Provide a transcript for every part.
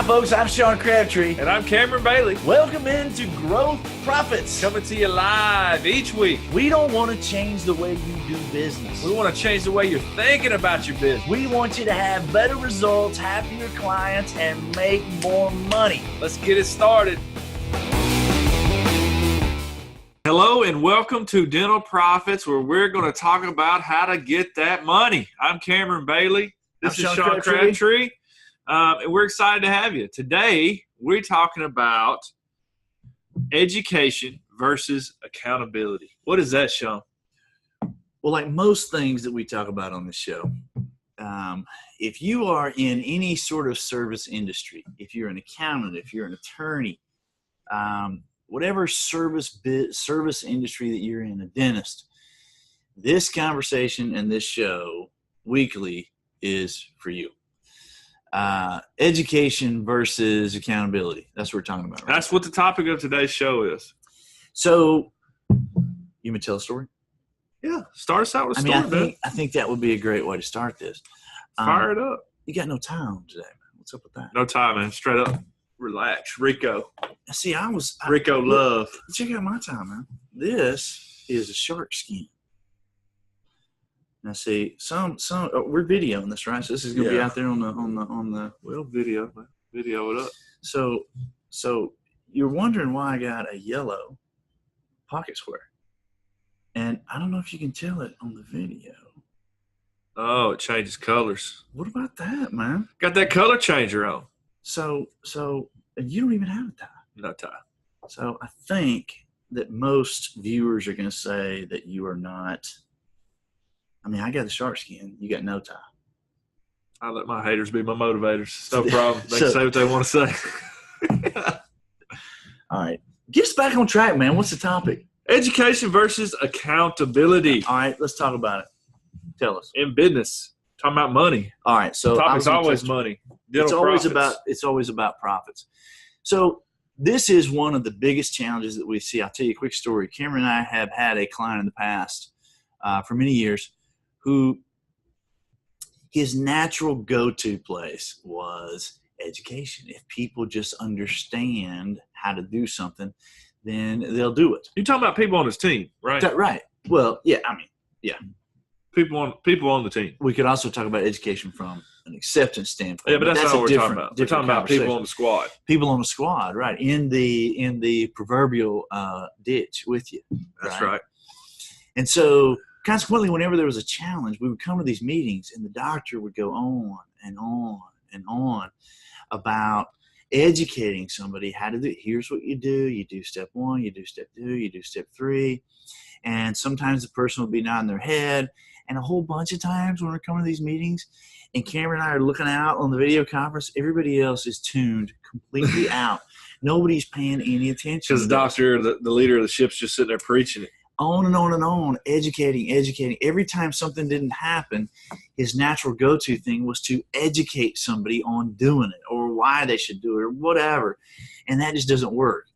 folks. I'm Sean Crabtree. And I'm Cameron Bailey. Welcome into Growth Profits. Coming to you live each week. We don't want to change the way you do business. We want to change the way you're thinking about your business. We want you to have better results, happier clients, and make more money. Let's get it started. Hello and welcome to Dental Profits, where we're going to talk about how to get that money. I'm Cameron Bailey. This is Sean Crabtree. And we're excited to have you. Today, we're talking about education versus accountability. What is that, Sean? Well, like most things that we talk about on the show, if you are in any sort of service industry, if you're an accountant, if you're an attorney, whatever service industry that you're in, a dentist, this conversation and this show weekly is for you. Education versus accountability. That's what we're talking about. Right? That's what the topic of today's show is. So, you may tell a story? Yeah, start us out with a story, I think that would be a great way to start this. Fire it up. You got no time today, man. What's up with that? No time, man. Straight up. Relax. Rico. See, Rico love. Check out my time, man. This is a shark skin. Now, see, we're videoing this, right? So this is going to be out there on the. Well, video it up. So you're wondering why I got a yellow pocket square, and I don't know if you can tell it on the video. Oh, it changes colors. What about that, man? Got that color changer on. So you don't even have a tie. No tie. So I think that most viewers are going to say that you are not. I mean, I got the shark skin. You got no tie. I let my haters be my motivators. It's no problem. They can say what they want to say. All right. Get us back on track, man. What's the topic? Education versus accountability. All right. Let's talk about it. Tell us. In business. Talking about money. All right. So the topic's always money. It's always about profits. So this is one of the biggest challenges that we see. I'll tell you a quick story. Cameron and I have had a client in the past for many years who his natural go-to place was education. If people just understand how to do something, then they'll do it. You're talking about people on his team, right? Right. Well, yeah, I mean, yeah. People on the team. We could also talk about education from an acceptance standpoint. Yeah, but that's not what we're talking about. We're talking about people on the squad. People on the squad, right? In the proverbial ditch with you. That's right. And so consequently, whenever there was a challenge, we would come to these meetings and the doctor would go on and on and on about educating somebody how to do. Here's what you do. You do step 1, you do step 2, you do step 3. And sometimes the person would be nodding their head. And a whole bunch of times when we're coming to these meetings and Cameron and I are looking out on the video conference, everybody else is tuned completely out. Nobody's paying any attention. Because the doctor, the leader of the ship's just sitting there preaching it. On and on and on, educating. Every time something didn't happen, his natural go-to thing was to educate somebody on doing it or why they should do it or whatever. And that just doesn't work.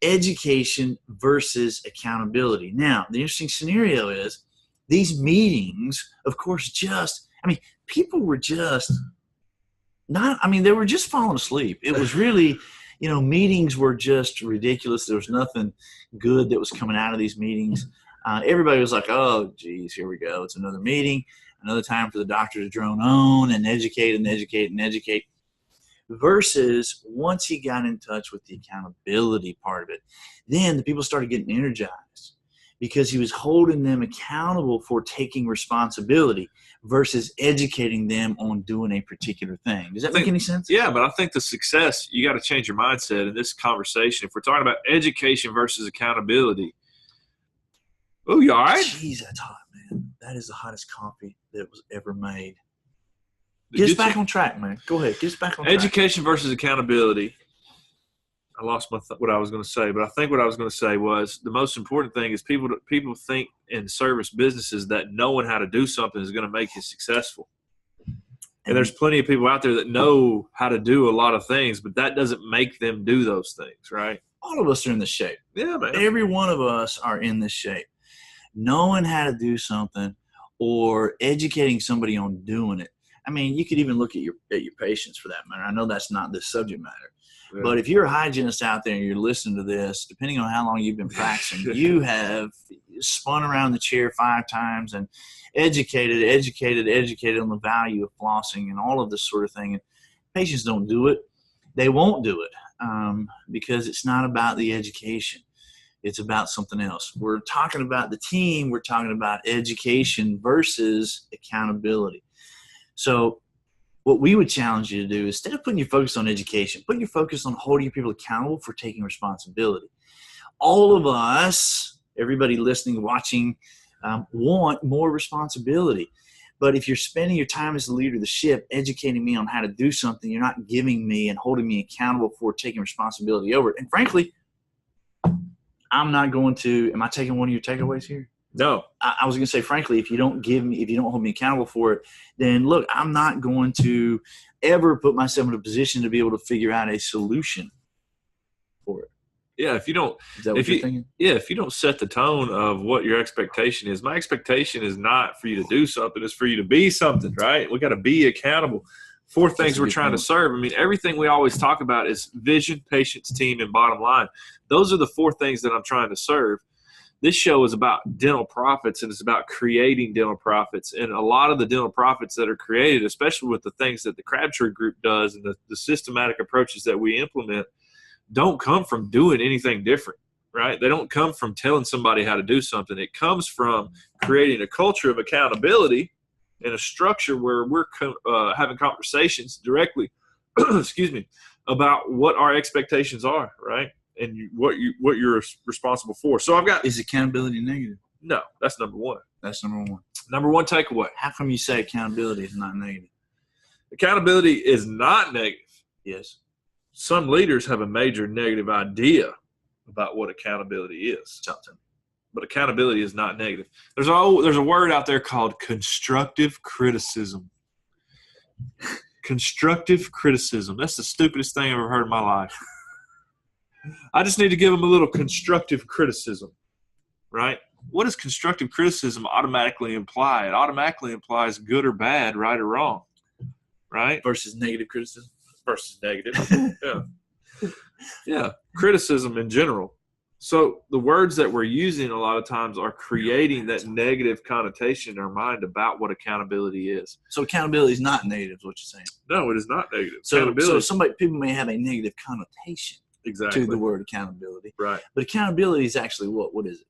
Education versus accountability. Now, the interesting scenario is these meetings, of course, people were just they were just falling asleep. It was really, meetings were just ridiculous. There was nothing good that was coming out of these meetings. Everybody was like, oh, geez, here we go. It's another meeting, another time for the doctor to drone on and educate. Versus once he got in touch with the accountability part of it, then the people started getting energized because he was holding them accountable for taking responsibility versus educating them on doing a particular thing. Does that make any sense? Yeah, but I think the success, you got to change your mindset in this conversation. If we're talking about education versus accountability. Oh, you all right? Jeez, that's hot, man. That is the hottest coffee that was ever made. Get us back on track, man. Go ahead. Get us back on track. Education versus accountability. I lost what I was going to say, but I think what I was going to say was the most important thing is people think in service businesses that knowing how to do something is going to make you successful. And there's plenty of people out there that know how to do a lot of things, but that doesn't make them do those things, right? All of us are in this shape. Yeah, man. Every one of us are in this shape. Knowing how to do something or educating somebody on doing it I mean, you could even look at your patients for that matter. I know that's not the subject matter. Yeah. But if you're a hygienist out there and you're listening to this, depending on how long you've been practicing, you have spun around the chair 5 times and educated on the value of flossing and all of this sort of thing. And patients don't do it. They won't do it because it's not about the education. It's about something else. We're talking about the team. We're talking about education versus accountability. So what we would challenge you to do, instead of putting your focus on education, put your focus on holding your people accountable for taking responsibility. All of us, everybody listening, watching, want more responsibility. But if you're spending your time as the leader of the ship educating me on how to do something, you're not giving me and holding me accountable for taking responsibility over it. And frankly, I'm not going to – am I taking one of your takeaways here? No. I was going to say, frankly, if you don't hold me accountable for it, then look, I'm not going to ever put myself in a position to be able to figure out a solution for it. Yeah, if you don't – Is that what you're thinking? Yeah, if you don't set the tone of what your expectation is. My expectation is not for you to do something. It's for you to be something, right? We got to be accountable. 4 things we're trying to serve. I mean, everything we always talk about is vision, patience, team, and bottom line. Those are the 4 things that I'm trying to serve. This show is about dental profits, and it's about creating dental profits. And a lot of the dental profits that are created, especially with the things that the Crabtree Group does and the systematic approaches that we implement, don't come from doing anything different, right? They don't come from telling somebody how to do something. It comes from creating a culture of accountability and a structure where we're having conversations directly, excuse me, about what our expectations are, right? And what you're responsible for. So I've got – Is accountability negative? No, that's number 1. That's number 1. Number 1 takeaway. How come you say accountability is not negative? Accountability is not negative. Yes. Some leaders have a major negative idea about what accountability is. But accountability is not negative. There's a word out there called constructive criticism. Constructive criticism. That's the stupidest thing I've ever heard in my life. I just need to give them a little constructive criticism, right? What does constructive criticism automatically imply? It automatically implies good or bad, right or wrong, right? Versus negative criticism. Versus negative. Yeah. Criticism in general. So the words that we're using a lot of times are creating that negative connotation in our mind about what accountability is. So accountability is not negative, is what you're saying. No, it is not negative. So people may have a negative connotation to the word accountability. Right. But accountability is actually what? What is it?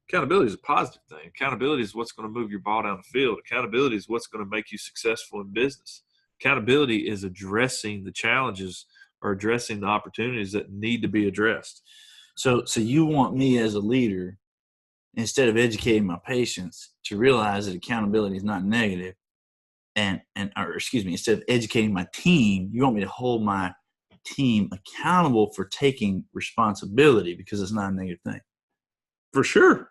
Accountability is a positive thing. Accountability is what's going to move your ball down the field. Accountability is what's going to make you successful in business. Accountability is addressing the challenges or addressing the opportunities that need to be addressed. So you want me as a leader, instead of educating my patients, to realize that accountability is not negative, instead of educating my team, you want me to hold my team accountable for taking responsibility because it's not a negative thing. For sure.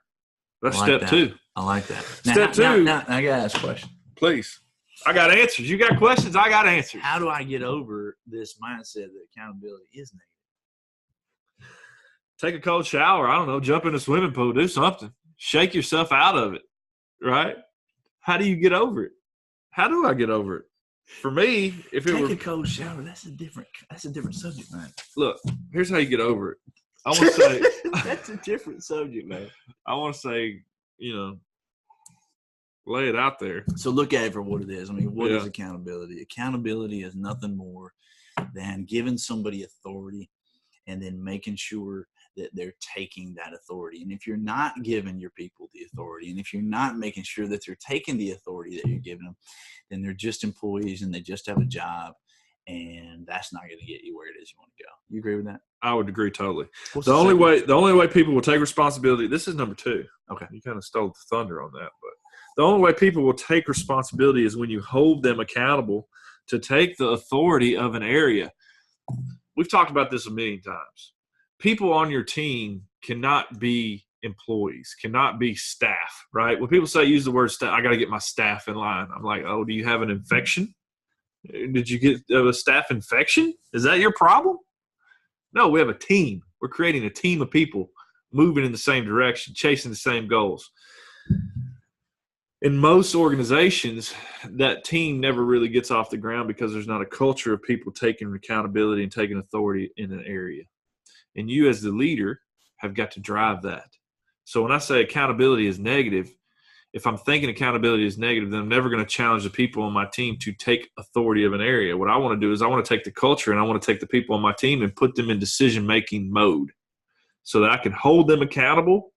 That's step 2. I like that. Step 2. Now I got to ask a question. Please. I got answers. You got questions, I got answers. How do I get over this mindset that accountability is negative? Take a cold shower. I don't know. Jump in a swimming pool. Do something. Shake yourself out of it, right? How do you get over it? How do I get over it? For me, if it were a cold shower, that's a different subject, man. Look, here's how you get over it. I want to say that's a different subject, man. I want to say, lay it out there. So look at it for what it is. I mean, what is accountability? Accountability is nothing more than giving somebody authority and then making sure that they're taking that authority. And if you're not giving your people the authority, and if you're not making sure that they're taking the authority that you're giving them, then they're just employees and they just have a job, and that's not going to get you where it is you want to go. You agree with that? I would agree totally. The only way people will take responsibility, this is number 2. Okay. You kind of stole the thunder on that, but the only way people will take responsibility is when you hold them accountable to take the authority of an area. We've talked about this a million times. People on your team cannot be employees, cannot be staff, right? When people say use the word staff, I got to get my staff in line. I'm like, oh, do you have an infection? Did you get a staff infection? Is that your problem? No, we have a team. We're creating a team of people moving in the same direction, chasing the same goals. in most organizations, that team never really gets off the ground because there's not a culture of people taking accountability and taking authority in an area. And you as the leader have got to drive that. So when I say accountability is negative, if I'm thinking accountability is negative, then I'm never going to challenge the people on my team to take authority of an area. What I want to do is I want to take the culture and I want to take the people on my team and put them in decision-making mode so that I can hold them accountable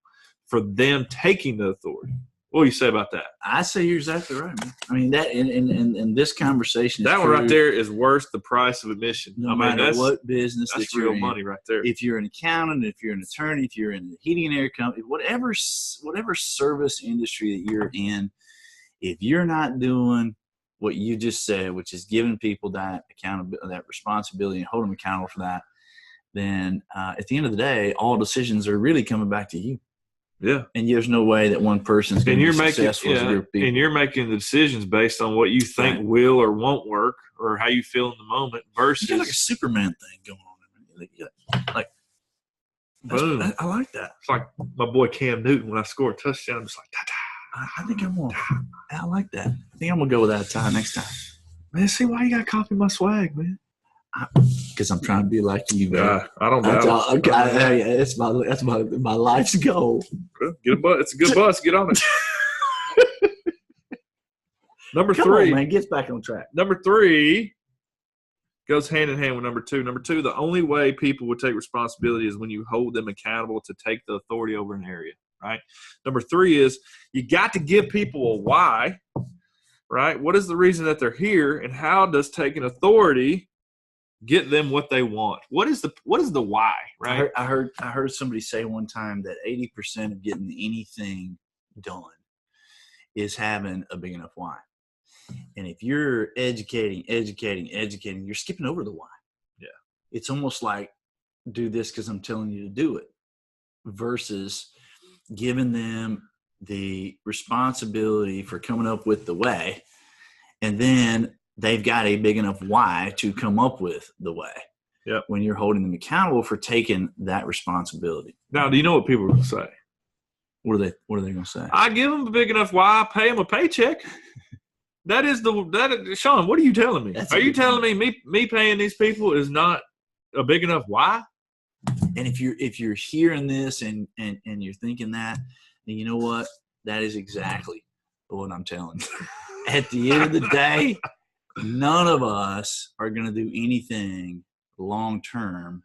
for them taking the authority. What do you say about that? I say you're exactly right, man. I mean, that in this conversation, that one right there is worth the price of admission. No matter what business that's that you're real money right there. If you're an accountant, if you're an attorney, if you're in the heating and air company, whatever service industry that you're in, if you're not doing what you just said, which is giving people that accountability, that responsibility, and holding them accountable for that, then at the end of the day, all decisions are really coming back to you. Yeah. And there's no way that one person's going to be successful as a group of people. And you're making the decisions based on what you think will or won't work or how you feel in the moment versus. You got like a Superman thing going on. Like, boom. I like that. It's like my boy Cam Newton when I score a touchdown. I'm just like, da-da. I think I like that. I think I'm going to go with that tie next time. Man, see why you got to copy my swag, man. Because I'm trying to be like you, man. Yeah, I don't know. That's my life's goal. Get a bus. It's a good bus. Get on it. Number Come 3. on, man. Gets back on track. Number 3 goes hand in hand with number 2. Number 2, the only way people would take responsibility is when you hold them accountable to take the authority over an area, right? Number 3 is you got to give people a why, right? What is the reason that they're here, and how does taking authority get them what they want? What is the why, right? I heard somebody say one time that 80% of getting anything done is having a big enough why. And if you're educating, you're skipping over the why. Yeah. It's almost like do this because I'm telling you to do it versus giving them the responsibility for coming up with the way, and then they've got a big enough why to come up with the way. Yeah. When you're holding them accountable for taking that responsibility. Now, do you know what people are going to say? What are they going to say? I give them a big enough why, I pay them a paycheck. Sean, what are you telling me? Are you telling me paying these people is not a big enough why? And if you're hearing this and you're thinking that, then you know what? That is exactly what I'm telling you. At the end of the day, none of us are going to do anything long term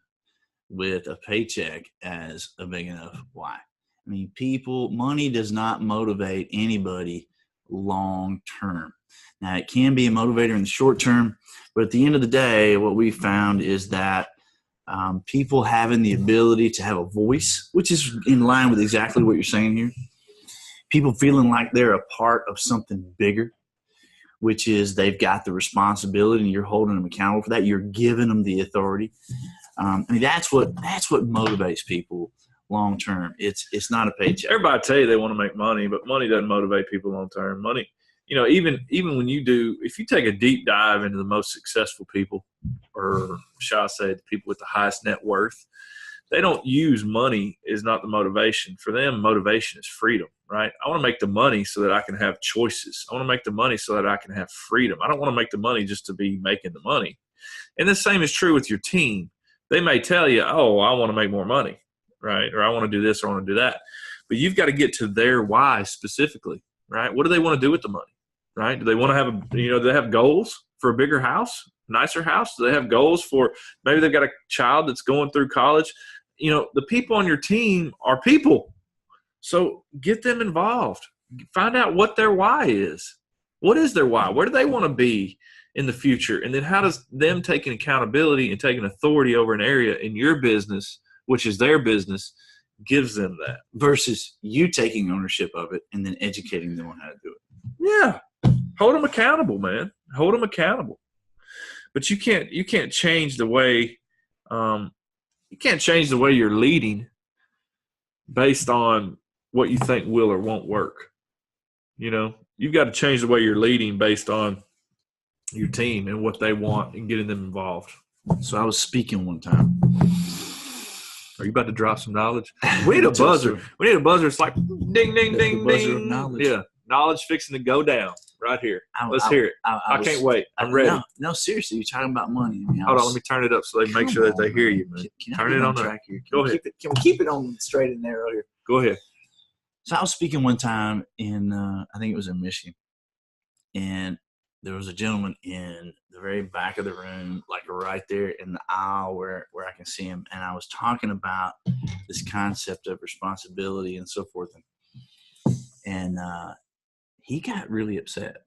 with a paycheck as a big enough why. I mean, money does not motivate anybody long term. Now, it can be a motivator in the short term, but at the end of the day, what we found is that people having the ability to have a voice, which is in line with exactly what you're saying here, people feeling like they're a part of something bigger, which is they've got the responsibility and you're holding them accountable for that. You're giving them the authority. I mean, that's what motivates people long term. It's not a paycheck. Everybody tell you they want to make money, but money doesn't motivate people long term. Money, even when if you take a deep dive into the most successful people, or shall I say the people with the highest net worth, they don't use money is not the motivation. For them, motivation is freedom, right? I want to make the money so that I can have choices. I want to make the money so that I can have freedom. I don't want to make the money just to be making the money. And the same is true with your team. They may tell you, oh, I want to make more money, right? Or I want to do this or I want to do that. But you've got to get to their why specifically, right? What do they want to do with the money, right? Do they want to have do they have goals for a bigger house, nicer house? Do they have goals for maybe they've got a child that's going through college? The people on your team are people. So get them involved. Find out what their why is. What is their why? Where do they want to be in the future? And then how does them taking accountability and taking authority over an area in your business, which is their business, gives them that? Versus you taking ownership of it and then educating them on how to do it. Yeah. Hold them accountable, man. Hold them accountable. But you can't change the way you're leading based on what you think will or won't work. You've got to change the way you're leading based on your team and what they want and getting them involved. So I was speaking one time. Are you about to drop some knowledge? We need a buzzer. It's like ding, ding, ding, buzzer ding. of knowledge. Yeah. Knowledge fixing to go down right here. Let's hear it. I can't wait. I'm ready. No, seriously, you're talking about money. I mean, Hold on, let me turn it up so they make sure that they hear you, man. Turn it on track here. Go ahead. Can we keep it on straight and narrow here? Go ahead. So I was speaking one time in, I think it was in Michigan, and there was a gentleman in the very back of the room, like right there in the aisle where I can see him. And I was talking about this concept of responsibility and so forth. And he got really upset.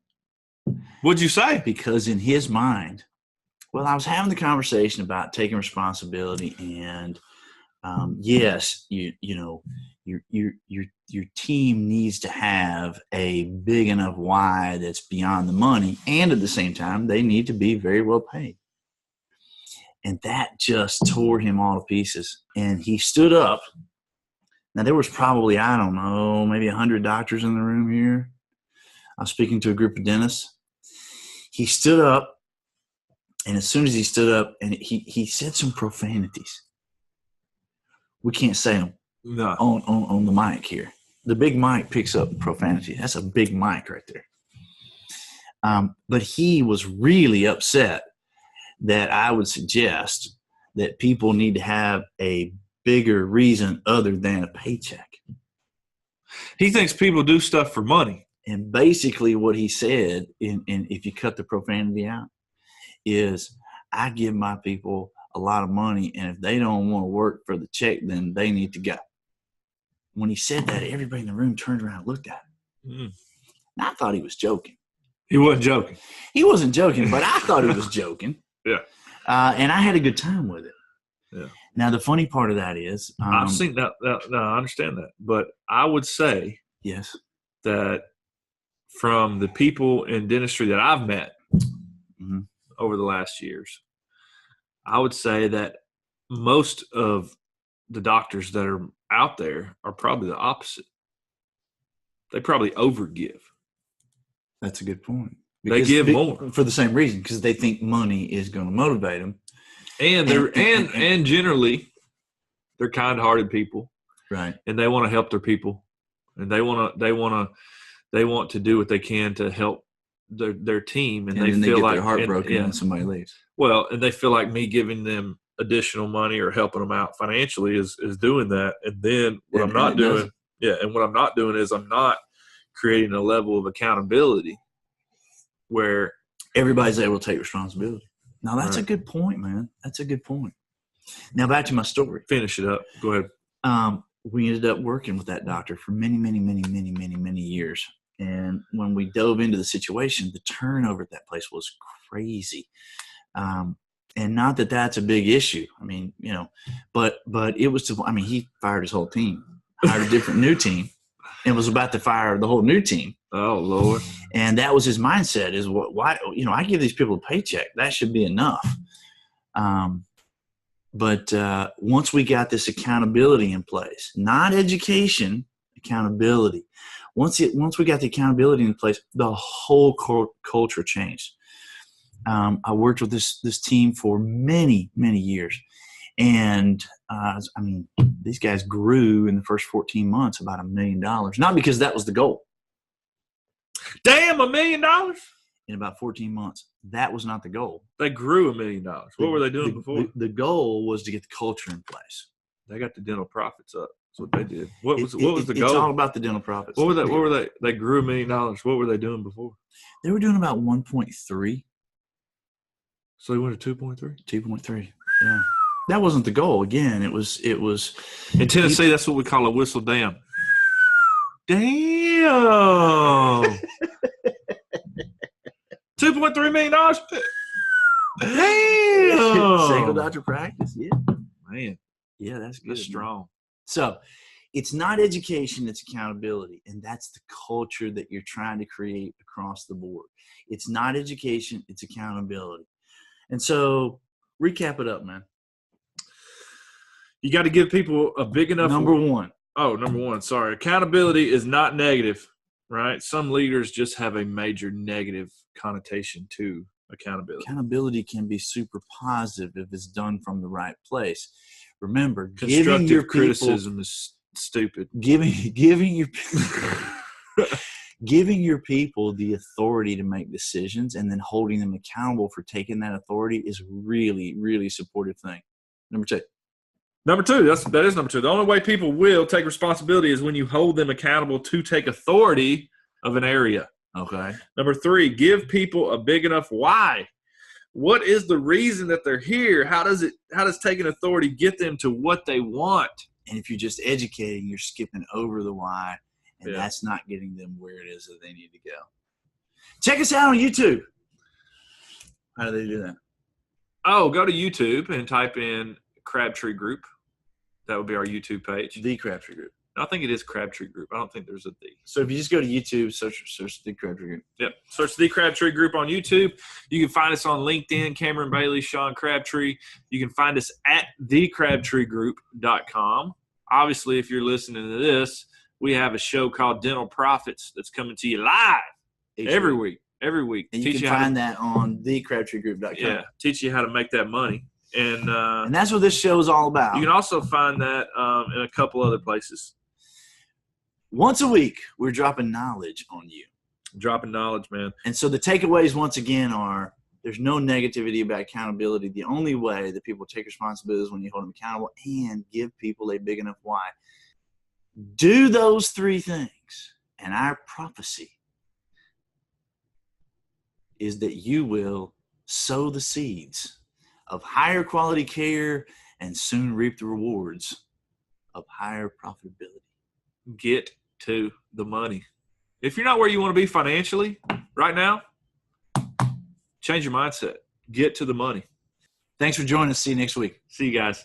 What'd you say? Because in his mind, well, I was having the conversation about taking responsibility, and yes, your team needs to have a big enough why that's beyond the money, and at the same time, they need to be very well paid. And that just tore him all to pieces. And he stood up. Now, there was probably, I don't know, maybe 100 doctors in the room here. I was speaking to a group of dentists. He stood up, and as soon as he stood up, and he said some profanities. We can't say them on the mic here. The big mic picks up profanity. That's a big mic right there. But he was really upset that I would suggest that people need to have a bigger reason other than a paycheck. He thinks people do stuff for money. And basically what he said, and if you cut the profanity out, is I give my people a lot of money, and if they don't want to work for the check, then they need to go. When he said that, everybody in the room turned around and looked at him. And I thought he was joking. He wasn't joking. He wasn't joking, but I thought he was joking. Yeah. And I had a good time with it. Yeah. Now, the funny part of that is I've seen that. No, I understand that. But I would say yes, that from the people in dentistry that I've met over the last years, I would say that most of the doctors that are out there are probably the opposite. They probably overgive. That's a good point. They give more for the same reason, because they think money is going to motivate them. And they're and generally they're kind-hearted people, right? And they want to help their people, and they want to do what they can to help their team, and they feel like they're heartbroken when somebody leaves. Well, and they feel like me giving them additional money or helping them out financially is doing that. And then what I'm not doing is I'm not creating a level of accountability where everybody's able to take responsibility. Now, that's a good point, man. That's a good point. Now, back to my story. Finish it up. Go ahead. We ended up working with that doctor for many, many, many, many, many, many years. And when we dove into the situation, the turnover at that place was crazy. And not that that's a big issue. I mean, but it was he fired his whole team, hired a different new team, and was about to fire the whole new team. Oh, Lord. And that was his mindset, is why I give these people a paycheck. That should be enough. But once we got this accountability in place, not education, accountability. Once we got the accountability in place, the whole culture changed. I worked with this team for many, many years. And, these guys grew in the first 14 months about $1 million. Not because that was the goal. Damn, $1 million? In about 14 months. That was not the goal. They grew $1 million. What were they doing before? The goal was to get the culture in place. They got the dental profits up. That's what they did. What was the goal? It's all about the dental profits. What were they? They grew $1 million. What were they doing before? They were doing about 1.3. So they went to 2.3? 2.3. Yeah. That wasn't the goal. Again, it was in Tennessee, that's what we call a whistle dam. Damn. $2.3 million. Damn. Single doctor practice. Yeah. Man. Yeah, that's good. That's strong. So it's not education, it's accountability. And that's the culture that you're trying to create across the board. It's not education, it's accountability. And so recap it up, man. You got to give people a big enough. Number one. Sorry. Accountability is not negative, right? Some leaders just have a major negative connotation to accountability. Accountability can be super positive if it's done from the right place. Remember, constructive criticism is stupid. Giving your Giving your people the authority to make decisions and then holding them accountable for taking that authority is really, really supportive thing. Number two. Number two, that is number two. The only way people will take responsibility is when you hold them accountable to take authority of an area. Okay. Number three, give people a big enough why. What is the reason that they're here? How does taking authority get them to what they want? And if you're just educating, you're skipping over the why, and that's not getting them where it is that they need to go. Check us out on YouTube. How do they do that? Oh, go to YouTube and type in Crabtree Group. That would be our YouTube page. The Crabtree Group. I think it is Crabtree Group. I don't think there's a the. So if you just go to YouTube, search The Crabtree Group. Yep. Search The Crabtree Group on YouTube. You can find us on LinkedIn, Cameron Bailey, Sean Crabtree. You can find us at thecrabtreegroup.com. Obviously, if you're listening to this, we have a show called Dental Profits that's coming to you live every week. Every week. And you can find that on thecrabtreegroup.com. Yeah. Teach you how to make that money. And that's what this show is all about. You can also find that in a couple other places. Once a week, we're dropping knowledge on you. Dropping knowledge, man. And so the takeaways, once again, are there's no negativity about accountability. The only way that people take responsibility is when you hold them accountable and give people a big enough why. Do those three things, and our prophecy is that you will sow the seeds of higher quality care and soon reap the rewards of higher profitability. Get to the money. If you're not where you want to be financially right now, change your mindset. Get to the money. Thanks for joining us. See you next week. See you guys.